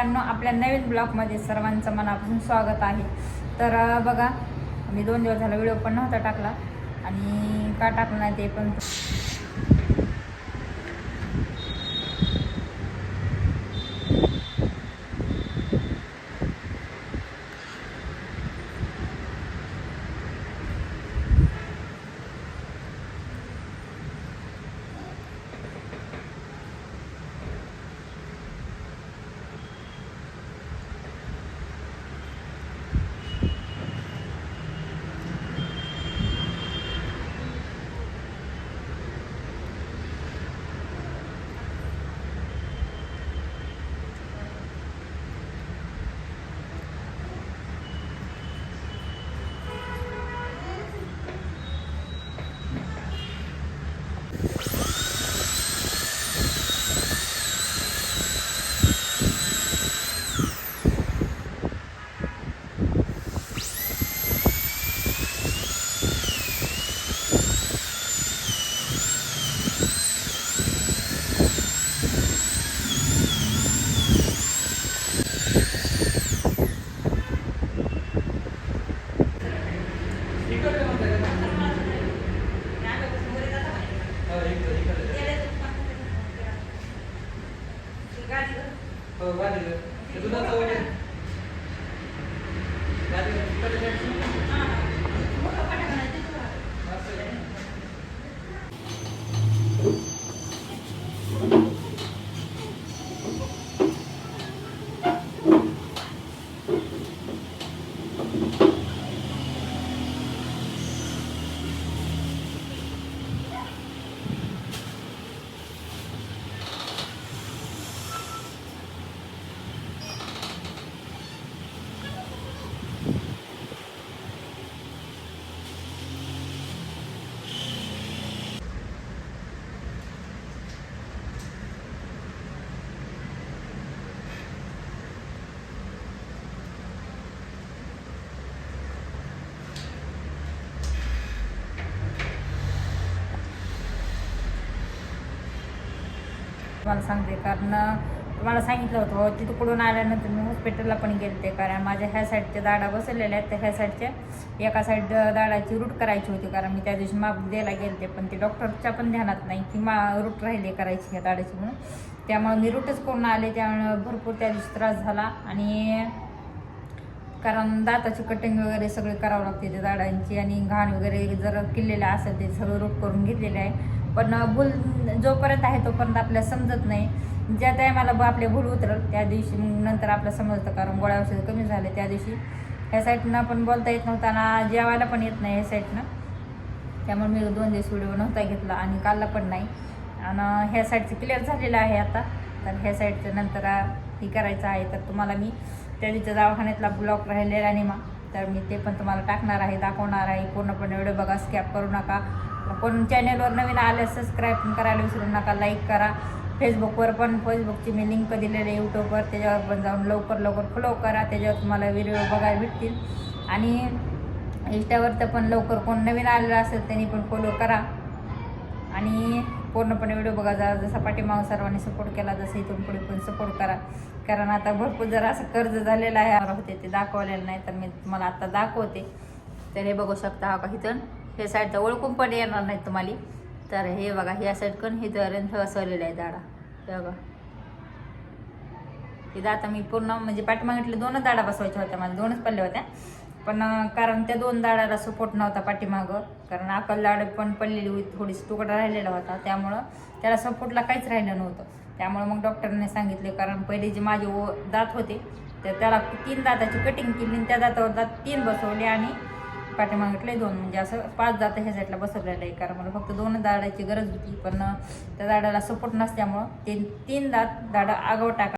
आपल्या नवीन ब्लॉगमध्ये सर्वांचं मनापासून स्वागत आहे. तर बघा, मी 2 दिवस झाला व्हिडिओ पण नव्हता टाकला आणि का टाकला नाही ते पण तुम्हाला सांगते. कारण तुम्हाला सांगितलं होतं तिथं कुठून आल्यानंतर मी हॉस्पिटलला पण गेलते. कारण माझ्या ह्या साईडच्या दाढा बसवलेल्या आहेत, तर ह्या साईडच्या एका साईड दाढाची रूट करायची होती. कारण मी त्या दिवशी माप द्यायला गेलते, पण ते डॉक्टरच्या पण ध्यानात नाही की रूट राहिले करायची ह्या दाढाची म्हणून. त्यामुळे मी रूटच करून आले. त्यामुळे भरपूर त्या दिवशी त्रास झाला. आणि कारण दाताची कटिंग वगैरे सगळे करावं लागते त्या दाढांची, आणि घाण वगैरे जर किल्लेलं असेल ते सगळं रूट करून घेतलेलं आहे. पण भूल जोपर्यंत आहे तोपर्यंत आपल्याला समजत नाही. ज्या टायमाला आपले भूल उतरल त्या दिवशी नंतर आपल्याला समजतं. कारण गोळ्या औषध कमी झाले त्या दिवशी. ह्या साईडनं पण बोलता येत नव्हता ना, जेवायला पण येत नाही ह्या साईडनं. त्यामुळे मी 2 दिवस व्हिडिओ नव्हता घेतला आणि काढला पण नाही. आणि ह्या साईडचं क्लिअर झालेलं आहे आता. तर ह्या साईडचं नंतर हे करायचं आहे. तर तुम्हाला मी त्या दिवशी दवाखान्यातला ब्लॉग राहिलेला नाही तर मी ते पण तुम्हाला टाकणार आहे, दाखवणार आहे. पूर्णपणे व्हिडिओ बघा, स्किप करू नका. कोण चॅनलवर नवीन आले सबस्क्राईब पण करायला विसरू नका, लाईक करा. फेसबुकवर पण फेसबुकची मी लिंक दिलेली आहे, यूट्यूबवर त्याच्यावर पण जाऊन लवकर फॉलो करा. त्याच्यावर तुम्हाला व्हिडिओ बघायला भेटतील. आणि इंस्टावर तर पण लवकर कोण नवीन आलेलं असेल त्यांनी पण फॉलो करा. आणि पूर्णपणे व्हिडिओ बघा. जसा पाठीमागं सर्वांनी सपोर्ट केला तसं इथून पुढे पण सपोर्ट करा. कारण आता भरपूर जरा असं कर्ज झालेलं आहे होते, ते दाखवलेलं नाही तर मी तुम्हाला आता दाखवते. तर हे बघू शकता हा का इथून हे साईडचं ओळखून पण येणार नाही तुम्हाला. तर हे बघा, ह्या साईडकडून हे पर्यंत असलेलं आहे दाढा. हे बघा, हे दाता मी पूर्ण म्हणजे पाठीमागितले 2च दाढा बसवायच्या होत्या, माझ्या 2च पडल्या होत्या. पण कारण त्या 2 दाढाला सपोर्ट नव्हता पाठीमागं. कारण अकल दाढ पण पडलेली होती, थोडीशी तुकडा राहिलेला होता. त्यामुळं त्याला सपोर्टला काहीच राहिलं नव्हतं. त्यामुळं मग डॉक्टरने सांगितले, कारण पहिले जे माझे दात होते तर त्याला 3 दाताची कटिंग केली आणि त्या दातावर दात 3 बसवले आणि पाठीमागितले 2, म्हणजे असं 5 दात ह्या साईडला बसवलेलं आहे. कारण मला फक्त 2 दाढाची गरज होती, पण त्या दाढाला सपोर्ट नसल्यामुळं ते 3 दात दाढा आगाव टाका.